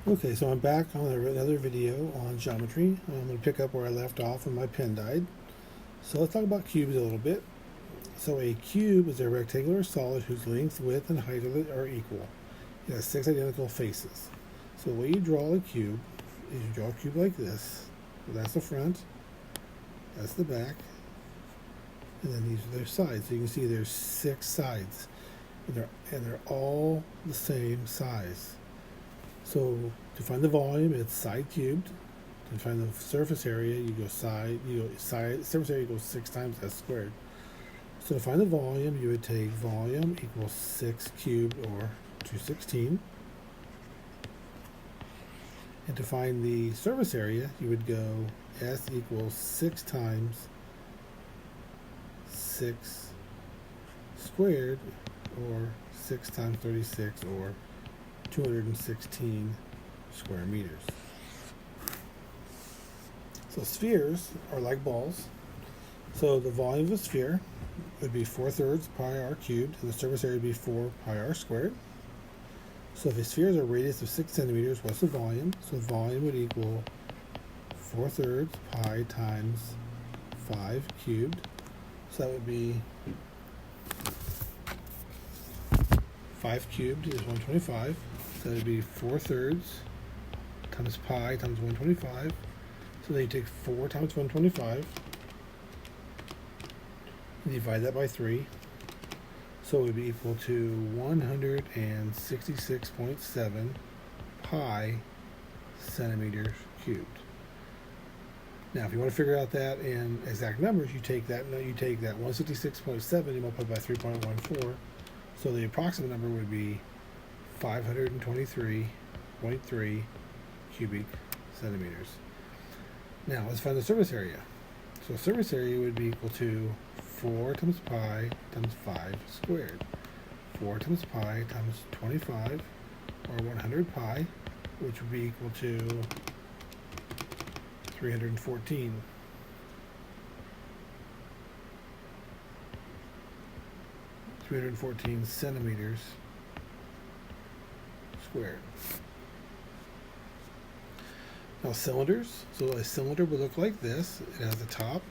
Okay, so I'm back on another video on geometry. I'm going to pick up where I left off when my pen died. So let's talk about cubes a little bit. So a cube is a rectangular solid whose length, width, and height are equal. It has 6 identical faces. So the way you draw a cube is you draw a cube like this. So that's the front, that's the back, and then these are their sides. So you can see there's 6 sides, and they're all the same size. So to find the volume, it's side cubed. To find the surface area, you go side. Surface area goes 6 times s squared. So to find the volume, you would take volume equals 6 cubed, or 216. And to find the surface area, you would go S equals 6 times 6 squared, or 6 times 36, or 216 square meters. So spheres are like balls. So the volume of a sphere would be 4/3 pi r cubed, and the surface area would be 4 pi r squared. So if a sphere has a radius of 6 centimeters, what's the volume? So the volume would equal 4/3 pi times 5 cubed. So that would be 5 cubed is 125. So that would be 4/3 times pi times 125. So then you take 4 times 125 and divide that by 3. So it would be equal to 166.7 pi centimeters cubed. Now, if you want to figure out that in exact numbers, you take that 166.7 and multiply by 3.14. So the approximate number would be 523.3 cubic centimeters. Now, let's find the surface area. So surface area would be equal to 4 times pi times 5 squared. 4 times pi times 25, or 100 pi, which would be equal to 314. 314 centimeters squared. Now cylinders. So a cylinder would look like this. It has a top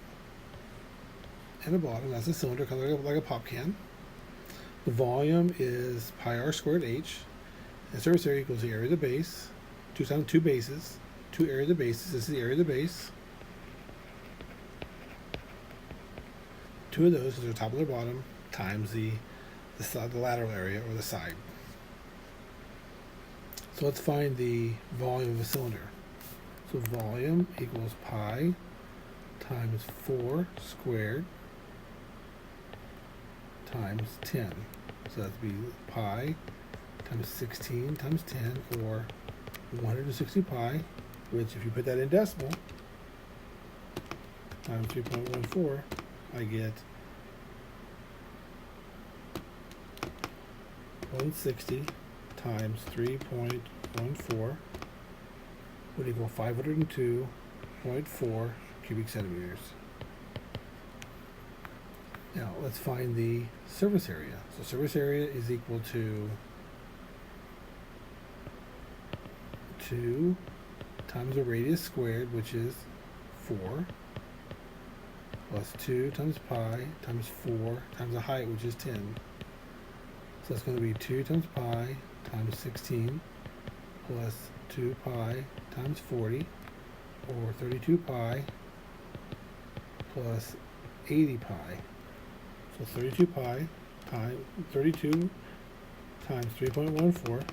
and a bottom. That's a cylinder, kind of like a pop can. The volume is pi r squared h. And surface area equals the area of the base. 2 times 2 bases. 2 area of the bases. This is the area of the base. 2 of those is the top and the bottom times the lateral area, or the side. So let's find the volume of a cylinder. So volume equals pi times 4 squared times 10. So that'd be pi times 16 times 10, or 160 pi, which if you put that in decimal, times 3.14, I get 160 times 3.14 would equal 502.4 cubic centimeters. Now let's find the surface area. So surface area is equal to 2 times the radius squared, which is 4, plus 2 times pi times 4 times the height, which is 10. So that's going to be 2 times pi times 16 plus 2 pi times 40, or 32 pi plus 80 pi. So 32 pi times 32 times 3.14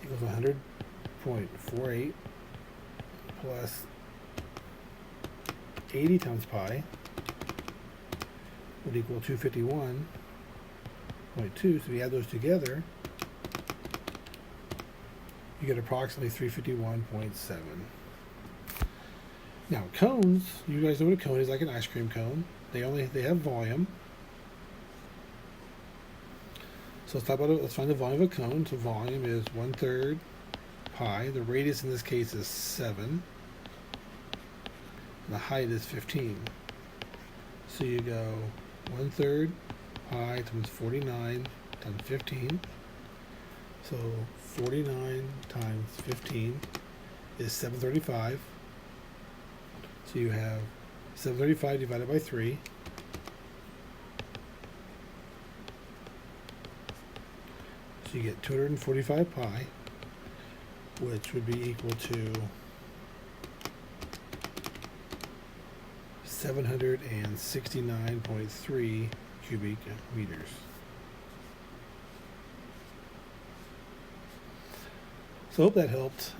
equals 100.48, plus 80 times pi would equal 251.2. So if you add those together, you get approximately 351.7. Now cones, you guys know what a cone is, like an ice cream cone. They have volume. So let's find the volume of a cone. So volume is 1/3 pi. The radius in this case is 7. And the height is 15. So you go 1/3 pi times 49 times 15. So 49 times 15 is 735. So you have 735 divided by 3. So you get 245 pi, which would be equal to 769.3 cubic meters. So I hope that helped.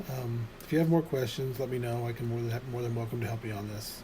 If you have more questions, let me know. I can more than welcome to help you on this.